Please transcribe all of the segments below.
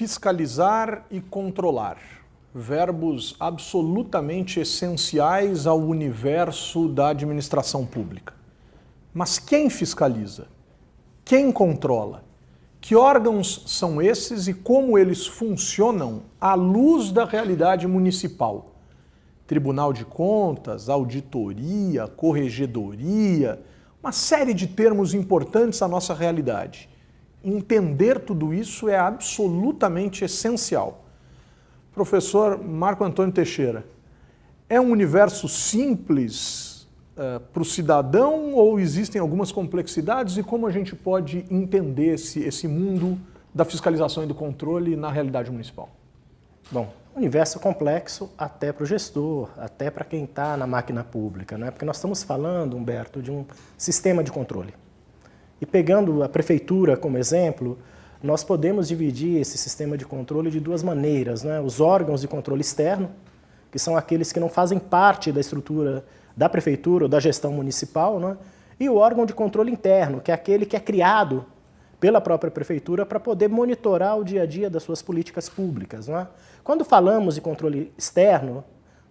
Fiscalizar e controlar. Verbos absolutamente essenciais ao universo da administração pública. Mas quem fiscaliza? Quem controla? Que órgãos são esses e como eles funcionam à luz da realidade municipal? Tribunal de Contas, auditoria, corregedoria, uma série de termos importantes à nossa realidade. Entender tudo isso é absolutamente essencial. Professor Marco Antônio Teixeira, é um universo simples para o cidadão ou existem algumas complexidades e como a gente pode entender esse mundo da fiscalização e do controle na realidade municipal? Bom, universo complexo até para o gestor, até para quem está na máquina pública, né? Porque nós estamos falando, Humberto, de um sistema de controle. E pegando a prefeitura como exemplo, nós podemos dividir esse sistema de controle de duas maneiras, né? Os órgãos de controle externo, que são aqueles que não fazem parte da estrutura da prefeitura ou da gestão municipal, né? E o órgão de controle interno, que é aquele que é criado pela própria prefeitura para poder monitorar o dia a dia das suas políticas públicas, né? Quando falamos de controle externo,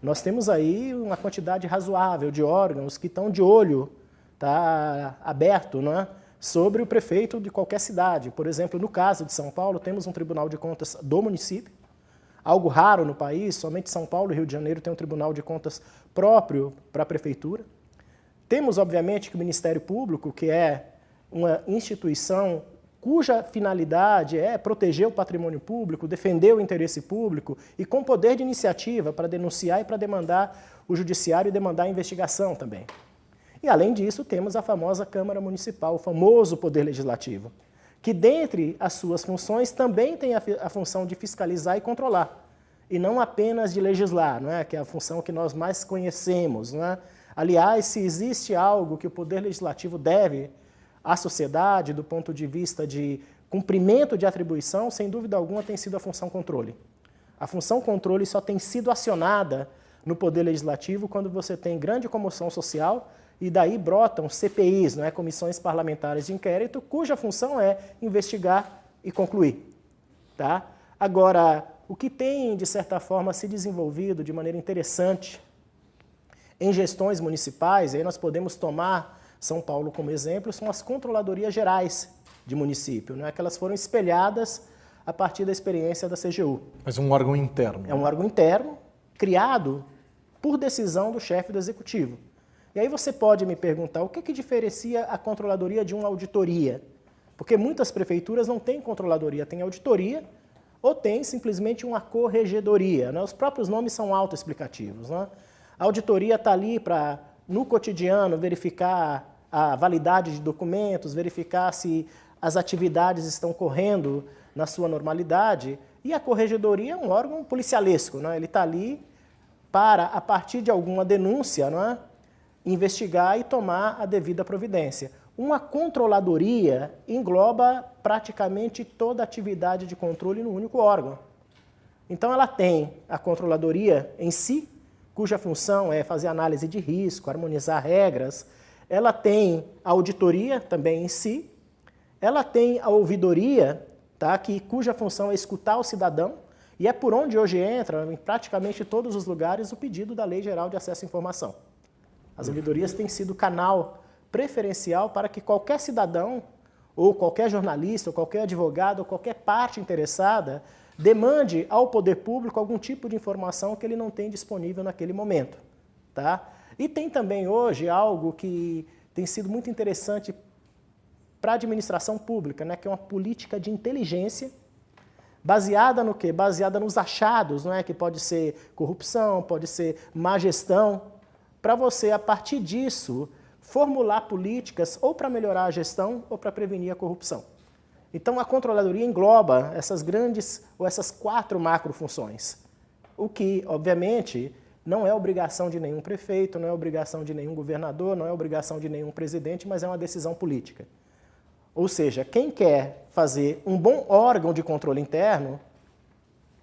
nós temos aí uma quantidade razoável de órgãos que estão de olho, tá aberto, né, sobre o prefeito de qualquer cidade. Por exemplo, no caso de São Paulo, temos um Tribunal de Contas do município, algo raro no país, somente São Paulo e Rio de Janeiro tem um Tribunal de Contas próprio para a prefeitura. Temos, obviamente, que o Ministério Público, que é uma instituição cuja finalidade é proteger o patrimônio público, defender o interesse público e com poder de iniciativa para denunciar e para demandar o judiciário e demandar a investigação também. E, além disso, temos a famosa Câmara Municipal, o famoso Poder Legislativo, que, dentre as suas funções, também tem a função de fiscalizar e controlar, e não apenas de legislar, não é? Que é a função que nós mais conhecemos. Não é? Aliás, se existe algo que o Poder Legislativo deve à sociedade, do ponto de vista de cumprimento de atribuição, sem dúvida alguma tem sido a função controle. A função controle só tem sido acionada no Poder Legislativo quando você tem grande comoção social e daí brotam CPIs, não é? Comissões Parlamentares de Inquérito, cuja função é investigar e concluir. Tá? Agora, o que tem, de certa forma, se desenvolvido de maneira interessante em gestões municipais, aí nós podemos tomar São Paulo como exemplo, são as controladorias gerais de município, não é? Que elas foram espelhadas a partir da experiência da CGU. Mas é um órgão interno. É um órgão interno, criado por decisão do chefe do executivo. E aí você pode me perguntar, o que diferencia a controladoria de uma auditoria? Porque muitas prefeituras não têm controladoria, têm auditoria ou tem simplesmente uma corregedoria, né? Os próprios nomes são autoexplicativos, né? A auditoria está ali para, no cotidiano, verificar a validade de documentos, verificar se as atividades estão correndo na sua normalidade, e a corregedoria é um órgão policialesco, né? Ele está ali para, a partir de alguma denúncia, não é? Investigar e tomar a devida providência. Uma controladoria engloba praticamente toda a atividade de controle no único órgão. Então ela tem a controladoria em si, cuja função é fazer análise de risco, harmonizar regras. Ela tem a auditoria também em si. Ela tem a ouvidoria, tá, cuja função é escutar o cidadão, e é por onde hoje entra, em praticamente todos os lugares, o pedido da Lei Geral de Acesso à Informação. As ouvidorias têm sido canal preferencial para que qualquer cidadão, ou qualquer jornalista, ou qualquer advogado, ou qualquer parte interessada, demande ao poder público algum tipo de informação que ele não tem disponível naquele momento. Tá? E tem também hoje algo que tem sido muito interessante para a administração pública, né? Que é uma política de inteligência, baseada no quê? Baseada nos achados, não é? Que pode ser corrupção, pode ser má gestão, para você, a partir disso, formular políticas ou para melhorar a gestão ou para prevenir a corrupção. Então, a controladoria engloba essas grandes, ou essas 4 macrofunções, o que, obviamente, não é obrigação de nenhum prefeito, não é obrigação de nenhum governador, não é obrigação de nenhum presidente, mas é uma decisão política. Ou seja, quem quer fazer um bom órgão de controle interno,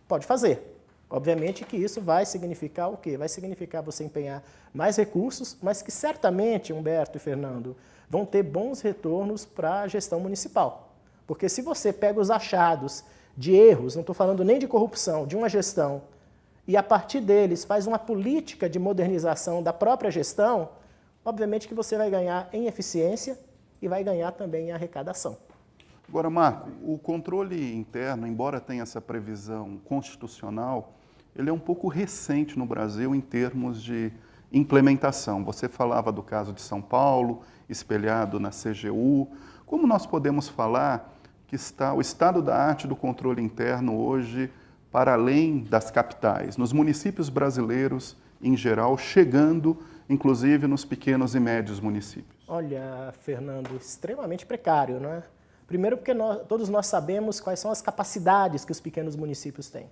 pode fazer. Obviamente que isso vai significar o quê? Vai significar você empenhar mais recursos, mas que certamente, Humberto e Fernando, vão ter bons retornos para a gestão municipal. Porque se você pega os achados de erros, não estou falando nem de corrupção, de uma gestão, e a partir deles faz uma política de modernização da própria gestão, obviamente que você vai ganhar em eficiência e vai ganhar também em arrecadação. Agora, Marco, o controle interno, embora tenha essa previsão constitucional, ele é um pouco recente no Brasil em termos de implementação. Você falava do caso de São Paulo, espelhado na CGU. Como nós podemos falar que está o estado da arte do controle interno hoje para além das capitais, nos municípios brasileiros em geral, chegando inclusive nos pequenos e médios municípios? Olha, Fernando, extremamente precário, não é? Primeiro porque todos nós sabemos quais são as capacidades que os pequenos municípios têm.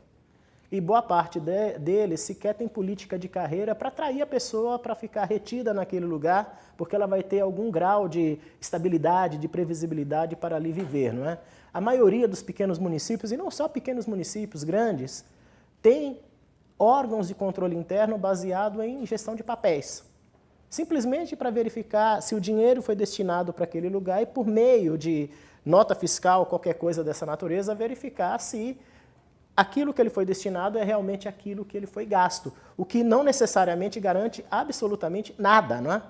E boa parte deles sequer tem política de carreira para atrair a pessoa para ficar retida naquele lugar, porque ela vai ter algum grau de estabilidade, de previsibilidade para ali viver, não é? A maioria dos pequenos municípios, e não só pequenos municípios grandes, tem órgãos de controle interno baseado em gestão de papéis. Simplesmente para verificar se o dinheiro foi destinado para aquele lugar e por meio de nota fiscal, qualquer coisa dessa natureza, verificar se aquilo que ele foi destinado é realmente aquilo que ele foi gasto, o que não necessariamente garante absolutamente nada, não é?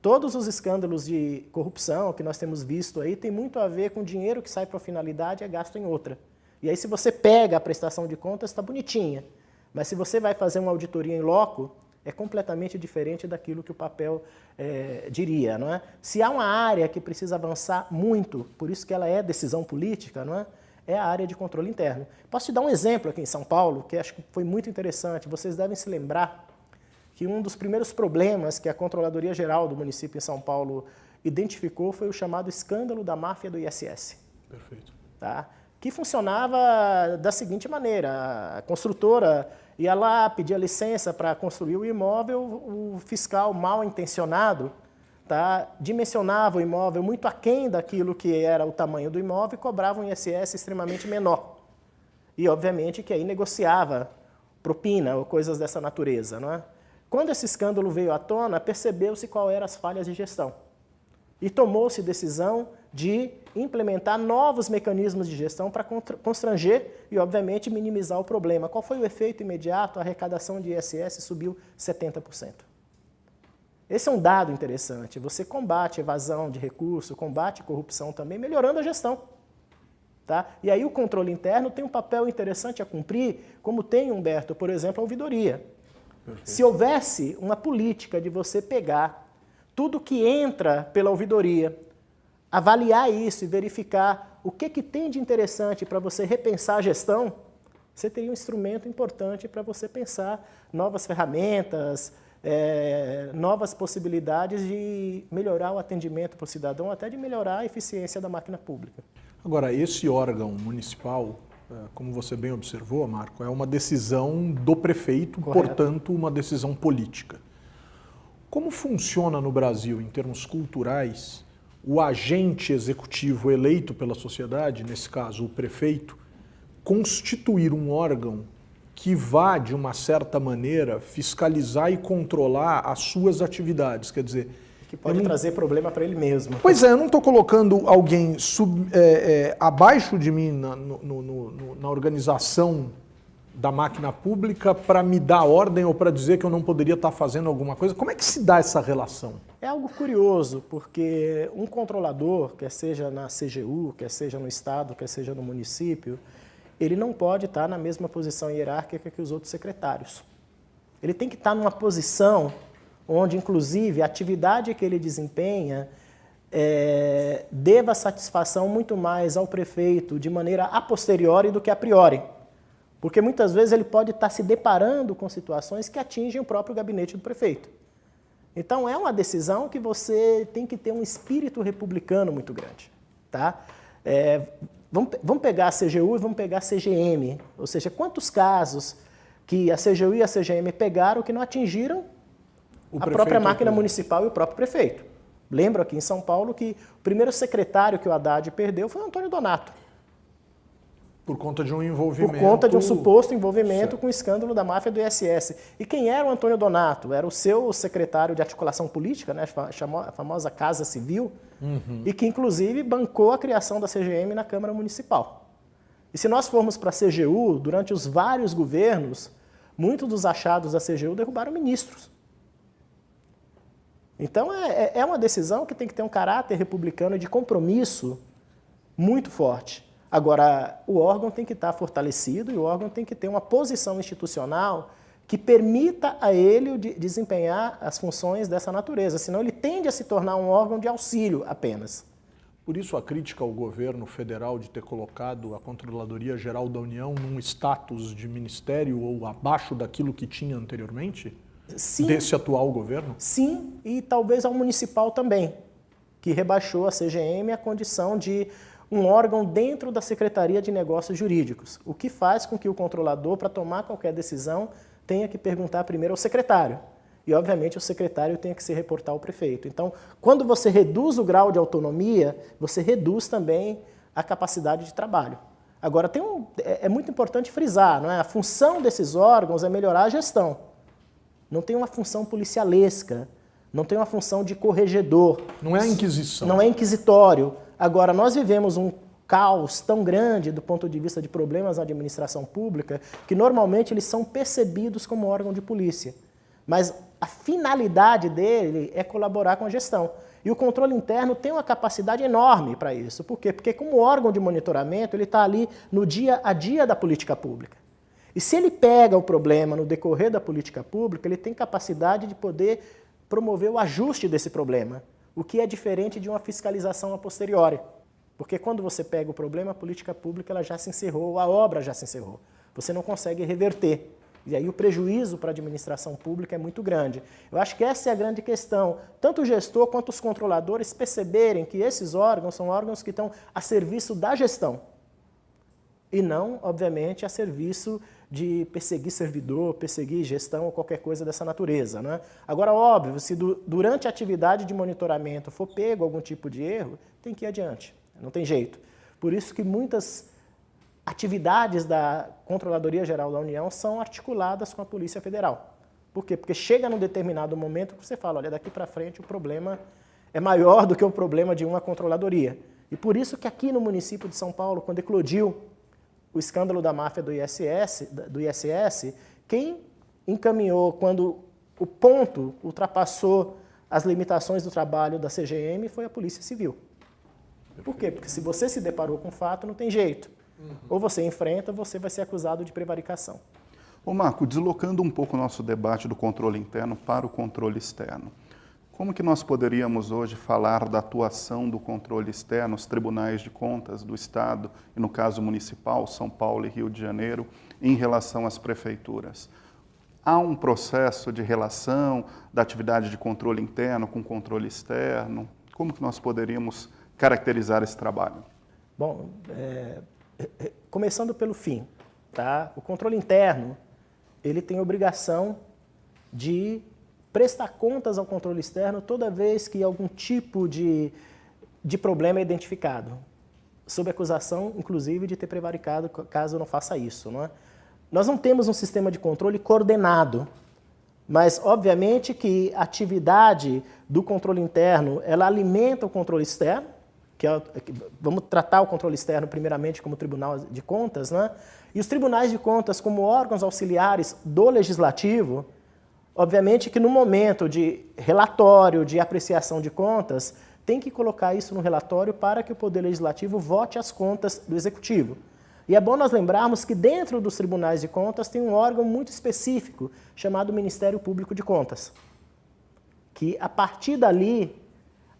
Todos os escândalos de corrupção que nós temos visto aí tem muito a ver com dinheiro que sai para uma finalidade e é gasto em outra. E aí se você pega a prestação de contas, está bonitinha, mas se você vai fazer uma auditoria em loco, é completamente diferente daquilo que o papel diria, não é? Se há uma área que precisa avançar muito, por isso que ela é decisão política, não é? É a área de controle interno. Posso te dar um exemplo aqui em São Paulo, que acho que foi muito interessante. Vocês devem se lembrar que um dos primeiros problemas que a Controladoria Geral do município em São Paulo identificou foi o chamado escândalo da máfia do ISS. Perfeito. Tá? Que funcionava da seguinte maneira: a construtora ia lá, pedia licença para construir o imóvel, o fiscal mal intencionado, tá, dimensionava o imóvel muito aquém daquilo que era o tamanho do imóvel e cobrava um ISS extremamente menor. E, obviamente, que aí negociava propina ou coisas dessa natureza, não é? Quando esse escândalo veio à tona, percebeu-se qual eram as falhas de gestão. E tomou-se decisão de implementar novos mecanismos de gestão para constranger e, obviamente, minimizar o problema. Qual foi o efeito imediato? A arrecadação de ISS subiu 70%. Esse é um dado interessante. Você combate evasão de recurso, combate corrupção também, melhorando a gestão. Tá? E aí o controle interno tem um papel interessante a cumprir, como tem, Humberto, por exemplo, a ouvidoria. Perfeito. Se houvesse uma política de você pegar tudo que entra pela ouvidoria, avaliar isso e verificar o que tem de interessante para você repensar a gestão, você teria um instrumento importante para você pensar novas ferramentas, novas possibilidades de melhorar o atendimento para o cidadão, até de melhorar a eficiência da máquina pública. Agora, esse órgão municipal, como você bem observou, Marco, é uma decisão do prefeito, correto, portanto, uma decisão política. Como funciona no Brasil, em termos culturais, o agente executivo eleito pela sociedade, nesse caso o prefeito, constituir um órgão que vá, de uma certa maneira, fiscalizar e controlar as suas atividades? Quer dizer, que pode trazer problema para ele mesmo. Pois é, eu não estou colocando alguém abaixo de mim na organização da máquina pública para me dar ordem ou para dizer que eu não poderia estar fazendo alguma coisa. Como é que se dá essa relação? É algo curioso, porque um controlador, quer seja na CGU, quer seja no Estado, quer seja no município, ele não pode estar na mesma posição hierárquica que os outros secretários. Ele tem que estar numa posição onde, inclusive, a atividade que ele desempenha deva satisfação muito mais ao prefeito de maneira a posteriori do que a priori. Porque muitas vezes ele pode estar se deparando com situações que atingem o próprio gabinete do prefeito. Então é uma decisão que você tem que ter um espírito republicano muito grande. Tá? Vamos pegar a CGU e vamos pegar a CGM. Ou seja, quantos casos que a CGU e a CGM pegaram que não atingiram a própria máquina municipal e o próprio prefeito. Lembro aqui em São Paulo que o primeiro secretário que o Haddad perdeu foi o Antônio Donato. Por conta de um envolvimento... Por conta de um suposto envolvimento com o escândalo da máfia do ISS. E quem era o Antônio Donato? Era o seu secretário de articulação política, né? A famosa Casa Civil, e que inclusive bancou a criação da CGM na Câmara Municipal. E se nós formos para a CGU, durante os vários governos, muitos dos achados da CGU derrubaram ministros. Então é uma decisão que tem que ter um caráter republicano e de compromisso muito forte. Agora, o órgão tem que estar fortalecido e o órgão tem que ter uma posição institucional que permita a ele desempenhar as funções dessa natureza, senão ele tende a se tornar um órgão de auxílio apenas. Por isso a crítica ao governo federal de ter colocado a Controladoria Geral da União num status de ministério ou abaixo daquilo que tinha anteriormente? Sim, desse atual governo? Sim, e talvez ao municipal também, que rebaixou a CGM à condição de um órgão dentro da Secretaria de Negócios Jurídicos, o que faz com que o controlador, para tomar qualquer decisão, tenha que perguntar primeiro ao secretário. E, obviamente, o secretário tem que se reportar ao prefeito. Então, quando você reduz o grau de autonomia, você reduz também a capacidade de trabalho. Agora, é muito importante frisar, não é? A função desses órgãos é melhorar a gestão. Não tem uma função policialesca, não tem uma função de corregedor. Não é a inquisição. Não é inquisitório. Agora, nós vivemos um caos tão grande do ponto de vista de problemas na administração pública que normalmente eles são percebidos como órgão de polícia. Mas a finalidade dele é colaborar com a gestão. E o controle interno tem uma capacidade enorme para isso. Por quê? Porque como órgão de monitoramento, ele está ali no dia a dia da política pública. E se ele pega o problema no decorrer da política pública, ele tem capacidade de poder promover o ajuste desse problema, o que é diferente de uma fiscalização a posteriori. Porque quando você pega o problema, a política pública ela já se encerrou, a obra já se encerrou. Você não consegue reverter. E aí o prejuízo para a administração pública é muito grande. Eu acho que essa é a grande questão. Tanto o gestor quanto os controladores perceberem que esses órgãos são órgãos que estão a serviço da gestão. E não, obviamente, a serviço de perseguir servidor, perseguir gestão ou qualquer coisa dessa natureza, né? Agora, óbvio, se durante a atividade de monitoramento for pego algum tipo de erro, tem que ir adiante, não tem jeito. Por isso que muitas atividades da Controladoria Geral da União são articuladas com a Polícia Federal. Por quê? Porque chega num determinado momento que você fala, olha, daqui para frente o problema é maior do que o problema de uma controladoria. E por isso que aqui no município de São Paulo, quando eclodiu o escândalo da máfia do ISS, quem encaminhou quando o ponto ultrapassou as limitações do trabalho da CGM foi a Polícia Civil. Por quê? Porque se você se deparou com o fato, não tem jeito. Ou você enfrenta, você vai ser acusado de prevaricação. Ô Marco, deslocando um pouco o nosso debate do controle interno para o controle externo, como que nós poderíamos hoje falar da atuação do controle externo, os tribunais de contas do Estado, e no caso municipal, São Paulo e Rio de Janeiro, em relação às prefeituras? Há um processo de relação da atividade de controle interno com controle externo? Como que nós poderíamos caracterizar esse trabalho? Bom, começando pelo fim, tá? O controle interno, ele tem obrigação de prestar contas ao controle externo toda vez que algum tipo de problema é identificado, sob acusação, inclusive, de ter prevaricado caso não faça isso, não é? Nós não temos um sistema de controle coordenado, mas, obviamente, que a atividade do controle interno, ela alimenta o controle externo, vamos tratar o controle externo primeiramente como Tribunal de Contas, né? E os tribunais de contas como órgãos auxiliares do Legislativo, obviamente que no momento de relatório, de apreciação de contas, tem que colocar isso no relatório para que o Poder Legislativo vote as contas do Executivo. E é bom nós lembrarmos que dentro dos tribunais de contas tem um órgão muito específico chamado Ministério Público de Contas, que a partir dali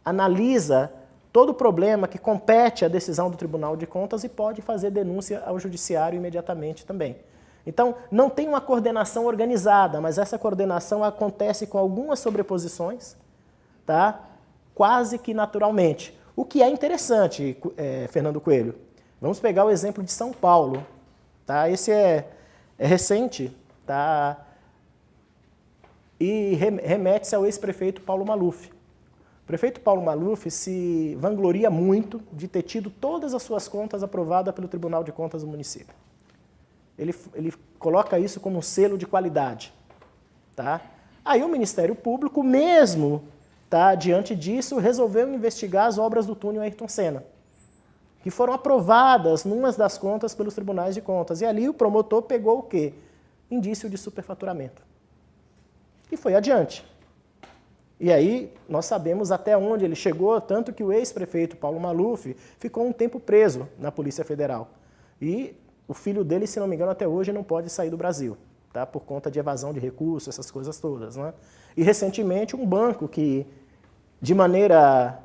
analisa todo o problema que compete à decisão do Tribunal de Contas e pode fazer denúncia ao Judiciário imediatamente também. Então, não tem uma coordenação organizada, mas essa coordenação acontece com algumas sobreposições, tá? Quase que naturalmente. O que é interessante, Fernando Coelho. Vamos pegar o exemplo de São Paulo. Tá? Esse é recente, tá? E remete-se ao ex-prefeito Paulo Maluf. O prefeito Paulo Maluf se vangloria muito de ter tido todas as suas contas aprovadas pelo Tribunal de Contas do município. Ele coloca isso como um selo de qualidade. Tá? Aí o Ministério Público, mesmo tá, diante disso, resolveu investigar as obras do túnel Ayrton Senna. que foram aprovadas numas das contas pelos tribunais de contas. E ali o promotor pegou o quê? Indício de superfaturamento. E foi adiante. E aí nós sabemos até onde ele chegou, tanto que o ex-prefeito Paulo Maluf ficou um tempo preso na Polícia Federal. E o filho dele, se não me engano, até hoje não pode sair do Brasil, tá? Por conta de evasão de recursos, essas coisas todas, né? E recentemente um banco que, de maneira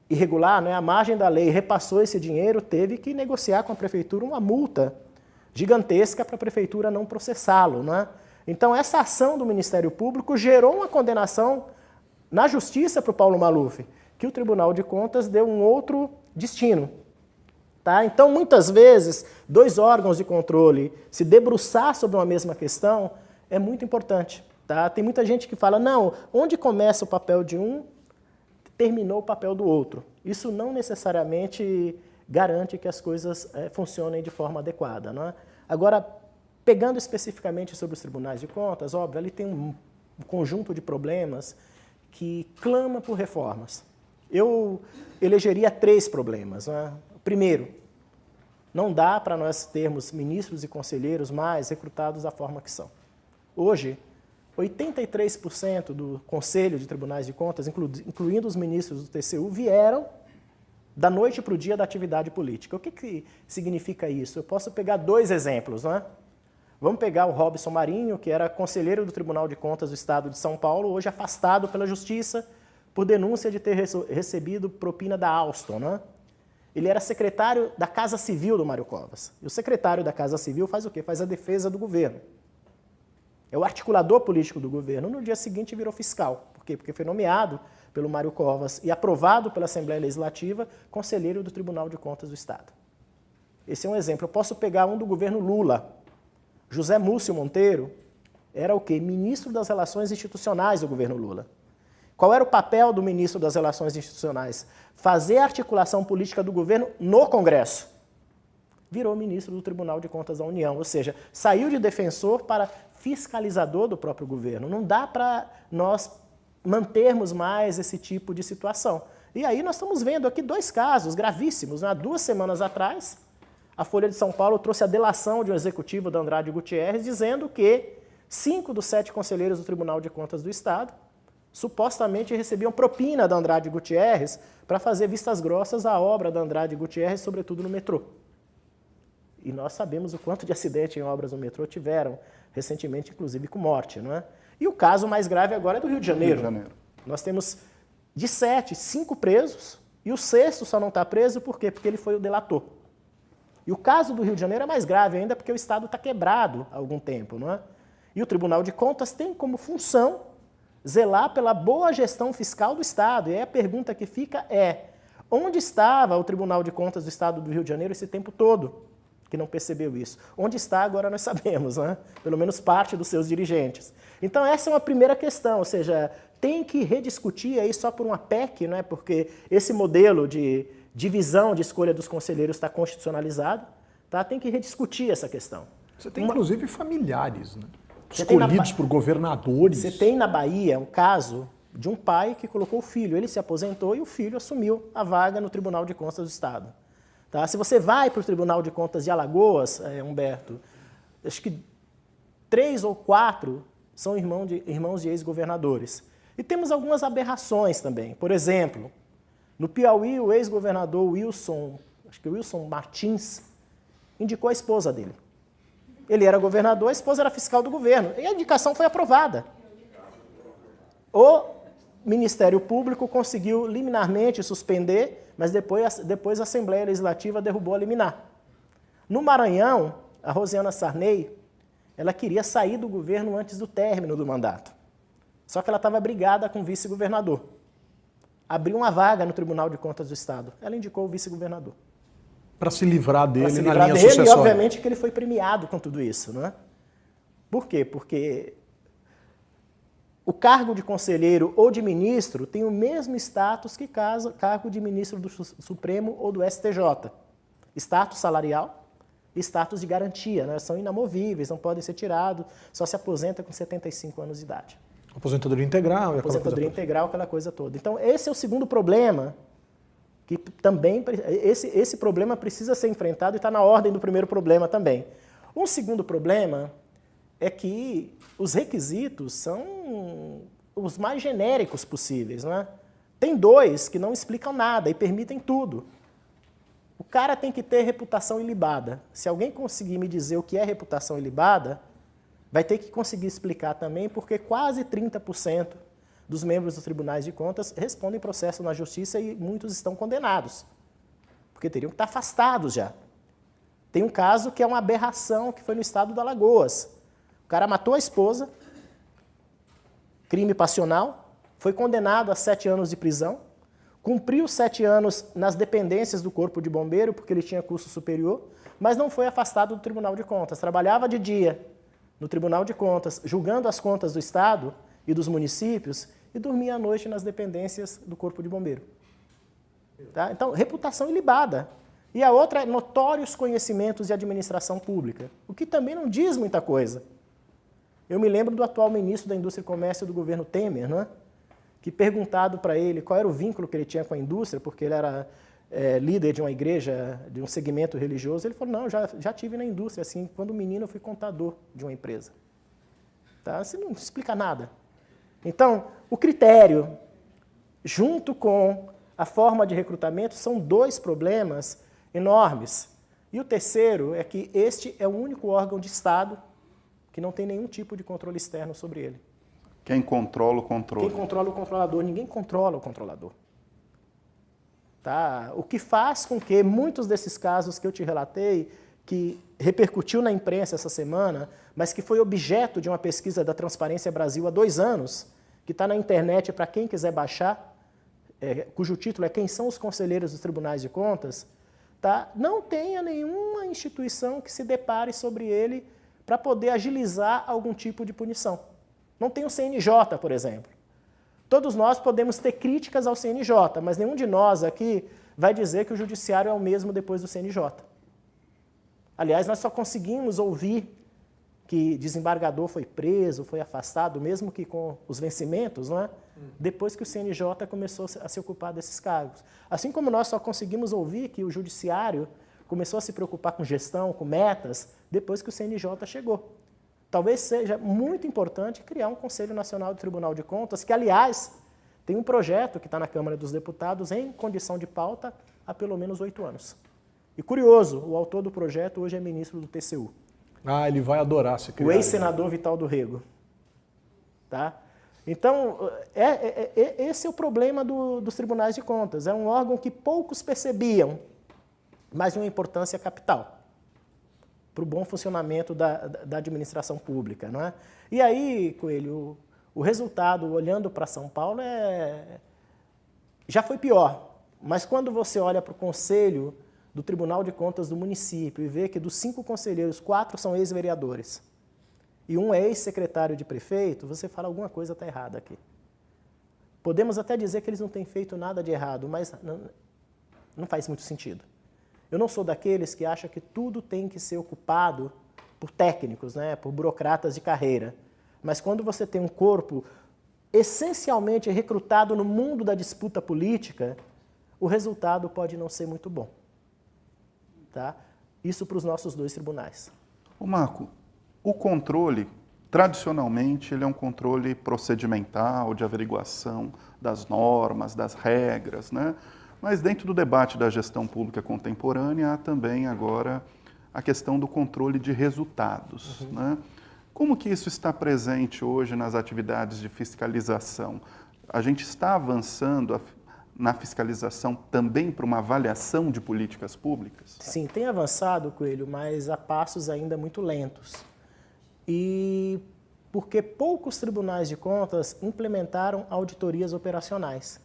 irregular, né, à margem da lei, repassou esse dinheiro, teve que negociar com a prefeitura uma multa gigantesca para a prefeitura não processá-lo, né? Então, essa ação do Ministério Público gerou uma condenação na justiça para o Paulo Maluf, que o Tribunal de Contas deu um outro destino. Tá? Então, muitas vezes, dois órgãos de controle se debruçar sobre uma mesma questão é muito importante. Tá? Tem muita gente que fala, não, onde começa o papel de um, terminou o papel do outro. Isso não necessariamente garante que as coisas funcionem de forma adequada. Né? Agora, pegando especificamente sobre os tribunais de contas, óbvio, ali tem um conjunto de problemas que clama por reformas. Eu elegeria 3 problemas. Né? Primeiro, não dá para nós termos ministros e conselheiros mais recrutados da forma que são. Hoje, 83% do Conselho de Tribunais de Contas, incluindo os ministros do TCU, vieram da noite para o dia da atividade política. O que significa isso? Eu posso pegar 2 exemplos, né? Vamos pegar o Robson Marinho, que era conselheiro do Tribunal de Contas do Estado de São Paulo, hoje afastado pela Justiça por denúncia de ter recebido propina da Alstom, né? Ele era secretário da Casa Civil do Mário Covas. E o secretário da Casa Civil faz o quê? Faz a defesa do governo. É o articulador político do governo. No dia seguinte virou fiscal. Por quê? Porque foi nomeado pelo Mário Covas e aprovado pela Assembleia Legislativa conselheiro do Tribunal de Contas do Estado. Esse é um exemplo. Eu posso pegar um do governo Lula. José Múcio Monteiro era o quê? Ministro das Relações Institucionais do governo Lula. Qual era o papel do ministro das Relações Institucionais? Fazer a articulação política do governo no Congresso. Virou ministro do Tribunal de Contas da União, ou seja, saiu de defensor para fiscalizador do próprio governo. Não dá para nós mantermos mais esse tipo de situação. E aí nós estamos vendo aqui 2 casos gravíssimos. Né? 2 semanas atrás, a Folha de São Paulo trouxe a delação de um executivo da Andrade Gutierrez, dizendo que 5 dos 7 conselheiros do Tribunal de Contas do Estado supostamente recebiam propina da Andrade Gutierrez para fazer vistas grossas à obra da Andrade Gutierrez, sobretudo no metrô. E nós sabemos o quanto de acidente em obras no metrô tiveram, recentemente, inclusive, com morte. Não é? E o caso mais grave agora é do Rio de Janeiro. Nós temos de 7, 5 presos, e o 6º só não está preso por quê? Porque ele foi o delator. E o caso do Rio de Janeiro é mais grave ainda porque o Estado está quebrado há algum tempo. Não é? E o Tribunal de Contas tem como função zelar pela boa gestão fiscal do Estado. E aí a pergunta que fica é, onde estava o Tribunal de Contas do Estado do Rio de Janeiro esse tempo todo, que não percebeu isso? Onde está agora nós sabemos, né? Pelo menos parte dos seus dirigentes. Então essa é uma primeira questão, ou seja, tem que rediscutir aí só por uma PEC, né? Porque esse modelo de divisão de escolha dos conselheiros está constitucionalizado, tá? Tem que rediscutir essa questão. Você tem inclusive familiares, né? Escolhidos por governadores. Você tem na Bahia um caso de um pai que colocou o filho. Ele se aposentou e o filho assumiu a vaga no Tribunal de Contas do Estado. Tá? Se você vai para o Tribunal de Contas de Alagoas, Humberto, acho que 3 ou 4 são irmãos de ex-governadores. E temos algumas aberrações também. Por exemplo, no Piauí, o ex-governador Wilson Martins, indicou a esposa dele. Ele era governador, a esposa era fiscal do governo. E a indicação foi aprovada. O Ministério Público conseguiu liminarmente suspender, mas depois a Assembleia Legislativa derrubou a liminar. No Maranhão, a Rosiana Sarney, ela queria sair do governo antes do término do mandato. Só que ela estava brigada com o vice-governador. Abriu uma vaga no Tribunal de Contas do Estado. Ela indicou o vice-governador. Para se livrar dele na linha sucessória. E, obviamente, que ele foi premiado com tudo isso. Não é? Por quê? Porque o cargo de conselheiro ou de ministro tem o mesmo status que cargo de ministro do Supremo ou do STJ. Status salarial e status de garantia. Né? São inamovíveis, não podem ser tirados, só se aposenta com 75 anos de idade. Aposentadoria integral. Aposentadoria integral, aquela coisa toda. Então, esse é o segundo problema que também esse problema precisa ser enfrentado e está na ordem do primeiro problema também. Um segundo problema é que os requisitos são os mais genéricos possíveis, né? Tem dois que não explicam nada e permitem tudo. O cara tem que ter reputação ilibada. Se alguém conseguir me dizer o que é reputação ilibada, vai ter que conseguir explicar também, porque quase 30% dos membros dos tribunais de contas respondem processo na justiça e muitos estão condenados, porque teriam que estar afastados já. Tem um caso que é uma aberração, que foi no estado do Alagoas. O cara matou a esposa, crime passional, foi condenado a 7 anos de prisão, cumpriu 7 anos nas dependências do Corpo de Bombeiro, porque ele tinha curso superior, mas não foi afastado do Tribunal de Contas. Trabalhava de dia no Tribunal de Contas, julgando as contas do Estado e dos municípios, e dormia à noite nas dependências do Corpo de Bombeiro. Tá? Então, reputação ilibada. E a outra é notórios conhecimentos de administração pública, o que também não diz muita coisa. Eu me lembro do atual ministro da Indústria e Comércio do governo Temer, né? Que perguntado para ele qual era o vínculo que ele tinha com a indústria, porque ele era líder de uma igreja, de um segmento religioso, ele falou, não, já tive na indústria, assim, quando menino eu fui contador de uma empresa. Tá? Isso não explica nada. Então, o critério, junto com a forma de recrutamento, são 2 problemas enormes. E o terceiro é que este é o único órgão de Estado que não tem nenhum tipo de controle externo sobre ele. Quem controla o controle? Quem controla o controlador? Ninguém controla o controlador. Tá? O que faz com que muitos desses casos que eu te relatei, que repercutiu na imprensa essa semana, mas que foi objeto de uma pesquisa da Transparência Brasil há 2 anos, que está na internet para quem quiser baixar, cujo título é Quem são os conselheiros dos tribunais de contas, tá? Não tenha nenhuma instituição que se depare sobre ele para poder agilizar algum tipo de punição. Não tem o CNJ, por exemplo. Todos nós podemos ter críticas ao CNJ, mas nenhum de nós aqui vai dizer que o judiciário é o mesmo depois do CNJ. Aliás, nós só conseguimos ouvir que desembargador foi preso, foi afastado, mesmo que com os vencimentos, não é? Depois que o CNJ começou a se ocupar desses cargos. Assim como nós só conseguimos ouvir que o judiciário começou a se preocupar com gestão, com metas, depois que o CNJ chegou. Talvez seja muito importante criar um Conselho Nacional do Tribunal de Contas, que, aliás, tem um projeto que está na Câmara dos Deputados em condição de pauta há pelo menos 8 anos. E curioso, o autor do projeto hoje é ministro do TCU. Ah, ele vai adorar se criar. O ex-senador Vital do Rego. Tá? Então, esse é o problema dos tribunais de contas. É um órgão que poucos percebiam, mas de uma importância capital para o bom funcionamento da administração pública. Não é? E aí, Coelho, o resultado, olhando para São Paulo, já foi pior. Mas quando você olha para o Conselho do Tribunal de Contas do município e vê que dos 5 conselheiros, 4 são ex-vereadores e um é ex-secretário de prefeito, você fala alguma coisa está errada aqui. Podemos até dizer que eles não têm feito nada de errado, mas não faz muito sentido. Eu não sou daqueles que acham que tudo tem que ser ocupado por técnicos, né, por burocratas de carreira. Mas quando você tem um corpo essencialmente recrutado no mundo da disputa política, o resultado pode não ser muito bom. Tá? Isso para os nossos 2 tribunais. Ô Marco, o controle, tradicionalmente, ele é um controle procedimental, de averiguação das normas, das regras, né? Mas dentro do debate da gestão pública contemporânea, há também agora a questão do controle de resultados. Né? Como que isso está presente hoje nas atividades de fiscalização? A gente está avançando na fiscalização também para uma avaliação de políticas públicas? Sim, tem avançado, Coelho, mas a passos ainda muito lentos. E porque poucos tribunais de contas implementaram auditorias operacionais,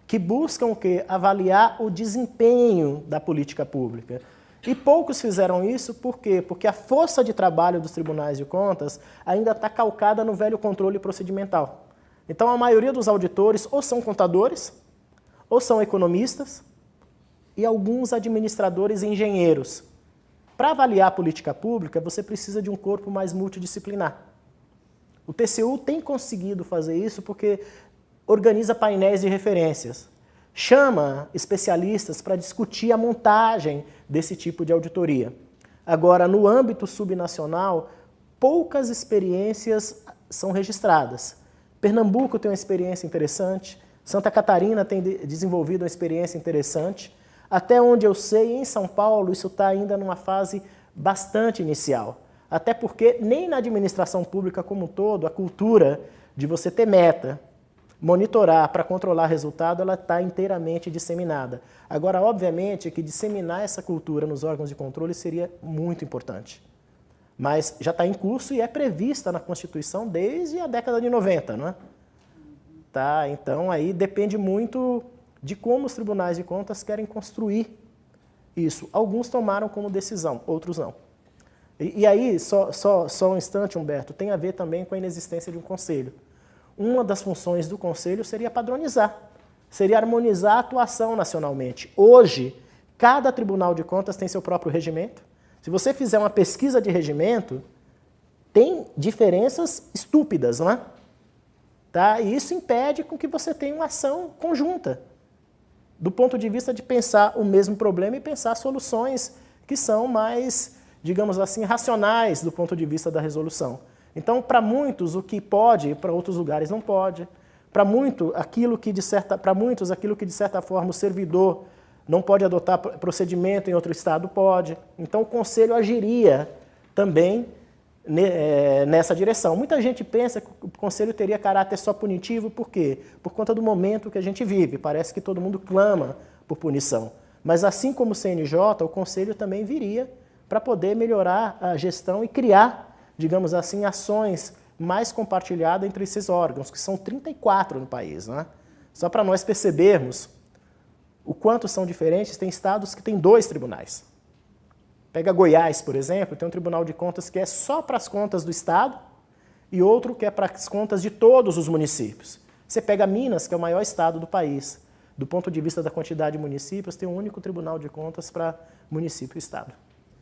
que buscam o quê? Avaliar o desempenho da política pública. E poucos fizeram isso por quê? Porque a força de trabalho dos tribunais de contas ainda está calcada no velho controle procedimental. Então, a maioria dos auditores ou são contadores, ou são economistas, e alguns administradores e engenheiros. Para avaliar a política pública, você precisa de um corpo mais multidisciplinar. O TCU tem conseguido fazer isso porque organiza painéis de referências. chama especialistas para discutir a montagem desse tipo de auditoria. Agora, no âmbito subnacional, poucas experiências são registradas. Pernambuco tem uma experiência interessante, Santa Catarina tem desenvolvido uma experiência interessante. Até onde eu sei, em São Paulo, isso está ainda numa fase bastante inicial. Até porque nem na administração pública como um todo, a cultura de você ter meta, monitorar para controlar resultado, ela está inteiramente disseminada. Agora, obviamente, que disseminar essa cultura nos órgãos de controle seria muito importante. Mas já está em curso e é prevista na Constituição desde a década de 90, não é? Tá, então, aí depende muito de como os tribunais de contas querem construir isso. Alguns tomaram como decisão, outros não. E aí, só um instante, Humberto, tem a ver também com a inexistência de um conselho. Uma das funções do conselho seria padronizar, seria harmonizar a atuação nacionalmente. Hoje, cada tribunal de contas tem seu próprio regimento. Se você fizer uma pesquisa de regimento, tem diferenças estúpidas, não é? Tá? E isso impede com que você tenha uma ação conjunta, do ponto de vista de pensar o mesmo problema e pensar soluções que são mais, digamos assim, racionais do ponto de vista da resolução. Então, para muitos, o que pode, para outros lugares não pode. Para muitos, aquilo que de certa forma o servidor não pode adotar procedimento em outro estado pode. Então, o conselho agiria também nessa direção. Muita gente pensa que o conselho teria caráter só punitivo, por quê? Por conta do momento que a gente vive. Parece que todo mundo clama por punição. Mas assim como o CNJ, o conselho também viria para poder melhorar a gestão e criar, digamos assim, ações mais compartilhadas entre esses órgãos, que são 34 no país, né? Só para nós percebermos o quanto são diferentes, tem estados que têm 2 tribunais. Pega Goiás, por exemplo, tem um tribunal de contas que é só para as contas do estado e outro que é para as contas de todos os municípios. Você pega Minas, que é o maior estado do país. Do ponto de vista da quantidade de municípios, tem um único tribunal de contas para município e estado.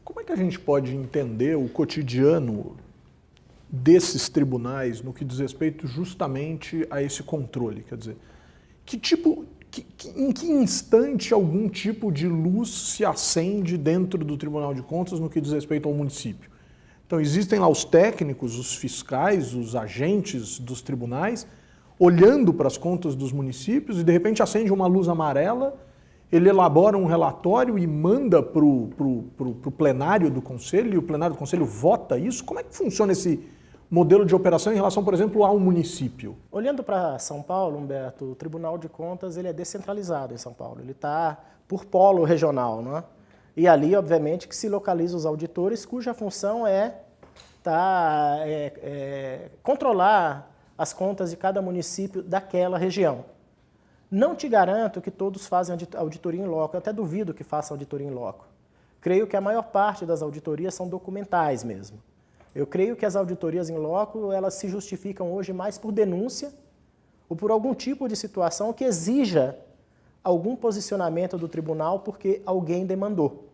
Como é que a gente pode entender o cotidiano desses tribunais no que diz respeito justamente a esse controle? Quer dizer, em que instante algum tipo de luz se acende dentro do Tribunal de Contas no que diz respeito ao município? Então, existem lá os técnicos, os fiscais, os agentes dos tribunais, olhando para as contas dos municípios e, de repente, acende uma luz amarela, ele elabora um relatório e manda para o plenário do Conselho, e o plenário do Conselho vota isso? Como é que funciona esse modelo de operação em relação, por exemplo, ao município? Olhando para São Paulo, Humberto, o Tribunal de Contas ele é descentralizado em São Paulo. Ele está por polo regional, não é? E ali, obviamente, que se localizam os auditores cuja função é controlar as contas de cada município daquela região. Não te garanto que todos fazem auditoria em loco, eu até duvido que façam auditoria em loco. Creio que a maior parte das auditorias são documentais mesmo. Eu creio que as auditorias em loco, elas se justificam hoje mais por denúncia ou por algum tipo de situação que exija algum posicionamento do tribunal porque alguém demandou.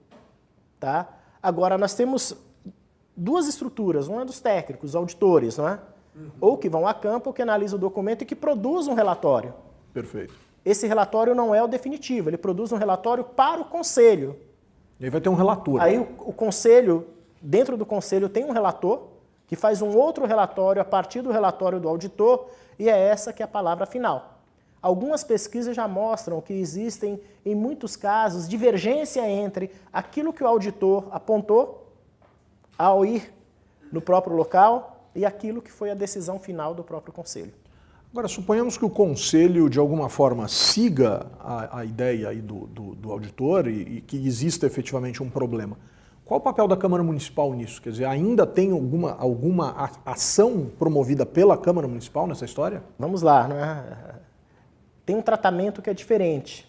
Tá? Agora, nós temos 2 estruturas, uma é dos técnicos, os auditores, não é? Ou que vão a campo, ou que analisam o documento e que produzem um relatório. Perfeito. Esse relatório não é o definitivo, ele produz um relatório para o conselho. E aí vai ter um relator. Aí o conselho, dentro do conselho tem um relator, que faz um outro relatório a partir do relatório do auditor, e é essa que é a palavra final. Algumas pesquisas já mostram que existem, em muitos casos, divergência entre aquilo que o auditor apontou ao ir no próprio local e aquilo que foi a decisão final do próprio conselho. Agora, suponhamos que o conselho, de alguma forma, siga a ideia aí do auditor e que exista efetivamente um problema. Qual o papel da Câmara Municipal nisso? Quer dizer, ainda tem alguma ação promovida pela Câmara Municipal nessa história? Vamos lá, né? Tem um tratamento que é diferente.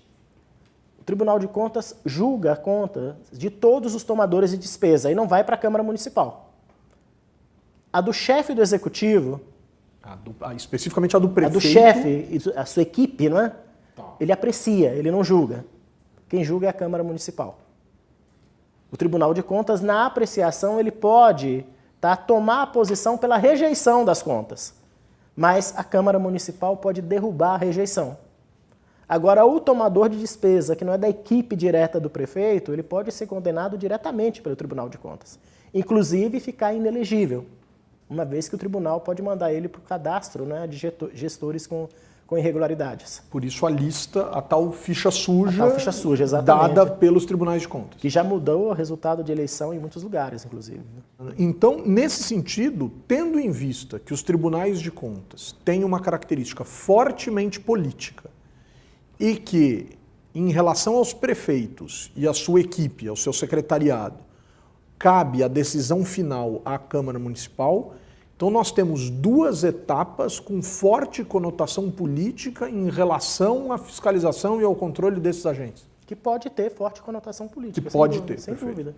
O Tribunal de Contas julga a conta de todos os tomadores de despesa e não vai para a Câmara Municipal. A do chefe do Executivo... especificamente a do prefeito? A do chefe, a sua equipe, não é? Tá. Ele aprecia, ele não julga. Quem julga é a Câmara Municipal. O Tribunal de Contas, na apreciação, ele pode tomar a posição pela rejeição das contas, mas a Câmara Municipal pode derrubar a rejeição. Agora, o tomador de despesa, que não é da equipe direta do prefeito, ele pode ser condenado diretamente pelo Tribunal de Contas. Inclusive, ficar inelegível, uma vez que o tribunal pode mandar ele para o cadastro, né, de gestores com irregularidades. Por isso a lista, a tal ficha suja, exatamente, dada pelos tribunais de contas. Que já mudou o resultado de eleição em muitos lugares, inclusive. Então, nesse sentido, tendo em vista que os tribunais de contas têm uma característica fortemente política e que, em relação aos prefeitos e à sua equipe, ao seu secretariado, cabe a decisão final à Câmara Municipal, então nós temos duas etapas com forte conotação política em relação à fiscalização e ao controle desses agentes. Que pode ter forte conotação política. Que pode ter, sem perfeito. dúvida.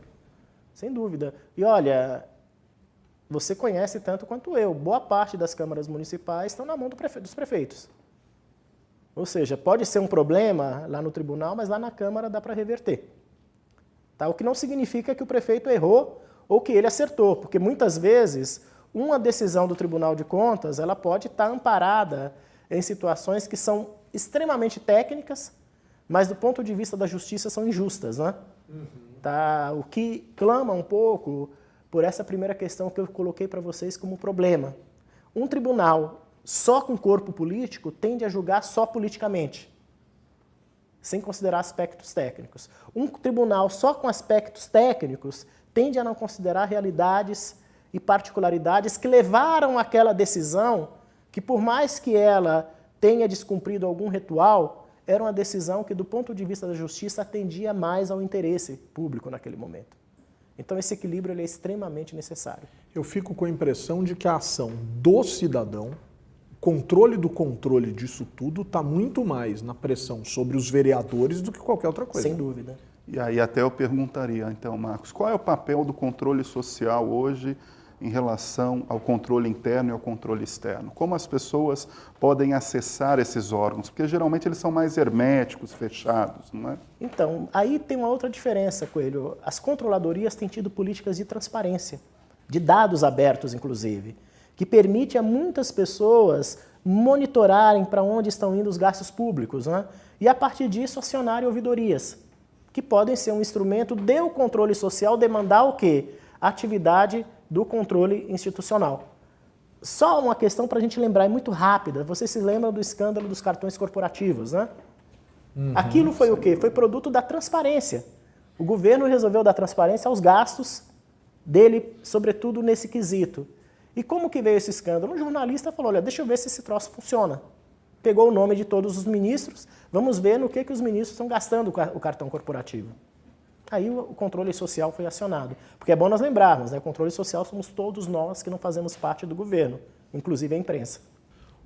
Sem dúvida. E olha, você conhece tanto quanto eu, boa parte das câmaras municipais estão na mão dos prefeitos. Ou seja, pode ser um problema lá no tribunal, mas lá na Câmara dá para reverter. Tá? O que não significa que o prefeito errou ou que ele acertou, porque muitas vezes uma decisão do Tribunal de Contas ela pode estar amparada em situações que são extremamente técnicas, mas do ponto de vista da justiça são injustas, né? Tá? O que clama um pouco por essa primeira questão que eu coloquei para vocês como problema. Um tribunal só com corpo político tende a julgar só politicamente, sem considerar aspectos técnicos. Um tribunal só com aspectos técnicos tende a não considerar realidades e particularidades que levaram àquela decisão, que por mais que ela tenha descumprido algum ritual, era uma decisão que, do ponto de vista da justiça, atendia mais ao interesse público naquele momento. Então, esse equilíbrio ele é extremamente necessário. Eu fico com a impressão de que a ação do cidadão, controle do controle disso tudo, está muito mais na pressão sobre os vereadores do que qualquer outra coisa. Sem dúvida. E aí até eu perguntaria, então, Marcos, qual é o papel do controle social hoje em relação ao controle interno e ao controle externo? Como as pessoas podem acessar esses órgãos? Porque geralmente eles são mais herméticos, fechados, não é? Então, aí tem uma outra diferença, Coelho. As controladorias têm tido políticas de transparência, de dados abertos, inclusive, que permite a muitas pessoas monitorarem para onde estão indo os gastos públicos, né? E, a partir disso, acionarem ouvidorias, que podem ser um instrumento do controle social, demandar o quê? A atividade do controle institucional. Só uma questão para a gente lembrar, é muito rápida. Vocês se lembram do escândalo dos cartões corporativos, né? Aquilo foi o quê? Foi produto da transparência. O governo resolveu dar transparência aos gastos dele, sobretudo nesse quesito. E como que veio esse escândalo? Um jornalista falou, olha, deixa eu ver se esse troço funciona. Pegou o nome de todos os ministros, vamos ver no que os ministros estão gastando o cartão corporativo. Aí o controle social foi acionado. Porque é bom nós lembrarmos, né? O controle social somos todos nós que não fazemos parte do governo, inclusive a imprensa.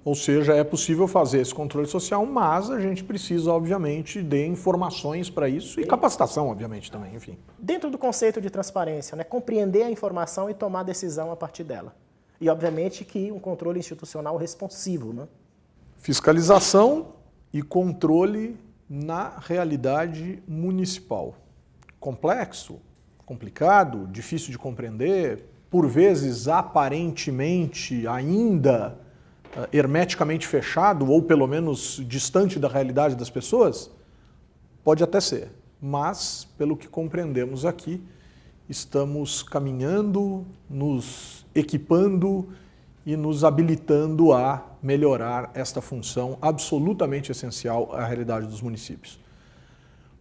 Ou seja, é possível fazer esse controle social, mas a gente precisa, obviamente, de informações para isso e capacitação, obviamente, também, enfim. Dentro do conceito de transparência, né? Compreender a informação e tomar decisão a partir dela. E, obviamente, que um controle institucional responsivo, né? Fiscalização e controle na realidade municipal. Complexo, complicado, difícil de compreender, por vezes aparentemente ainda hermeticamente fechado ou pelo menos distante da realidade das pessoas? Pode até ser, mas pelo que compreendemos aqui, estamos caminhando, nos equipando e nos habilitando a melhorar esta função absolutamente essencial à realidade dos municípios.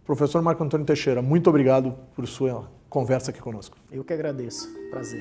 Professor Marco Antônio Teixeira, muito obrigado por sua conversa aqui conosco. Eu que agradeço. Prazer.